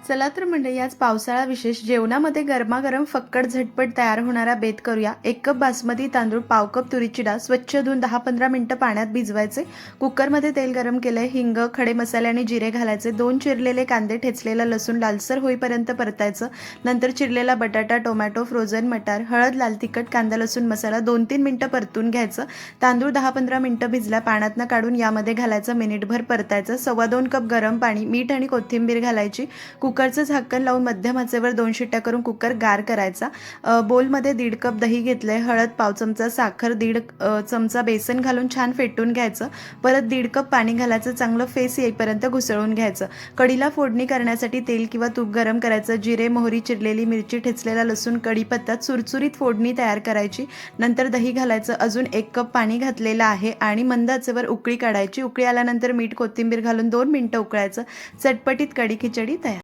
चला तर मंडळी आज पावसाळा विशेष जेवणामध्ये गरमागरम फक्कड झटपट तयार होणारा बेत करूया। 1 कप बासमती तांदूळ, पाव कप तुरीची डाळ स्वच्छ धुवून 10-15 मिनिटं पाण्यात भिजवायचे। कुकरमध्ये तेल गरम केले, हिंग, खडे मसाले आणि जिरे घालायचे। 2 चिरलेले कांदे, ठेचलेला लसूण लालसर होईपर्यंत परतायचं। नंतर चिरलेला बटाटा, टोमॅटो, फ्रोझन मटार, हळद, लाल तिखट, कांदा लसूण मसाला 2-3 मिनिटं परतून घ्यायचं। तांदूळ 10-15 मिनिटं भिजला पाण्यातनं काढून यामध्ये घालायचं, मिनिटभर परतायचं। 2.25 कप गरम पाणी, मीठ आणि कोथिंबीर घालायची। कुकरचं झाकण लावून मध्यम आचेवर 2 शिट्ट्या करून कुकर गार करायचा। बोलमध्ये 1.5 कप दही घेतलंय, हळद, पाव चमचा साखर, 1.5 चमचा बेसन घालून छान फेटून घ्यायचं। परत 1.5 कप पाणी घालायचं, चांगलं फेस येईपर्यंत घुसळून घ्यायचं। कढीला फोडणी करण्यासाठी तेल किंवा तूप गरम करायचं। जिरे, मोहरी, चिरलेली मिरची, ठेचलेला लसूण, कढीपत्ता, चुरचुरीत फोडणी तयार करायची। नंतर दही घालायचं, अजून 1 कप पाणी घातलेलं आहे आणि मंद आचेवर उकळी काढायची। उकळी आल्यानंतर मीठ, कोथिंबीर घालून 2 मिनिटं उकळायचं। चटपटीत कढी खिचडी तयार।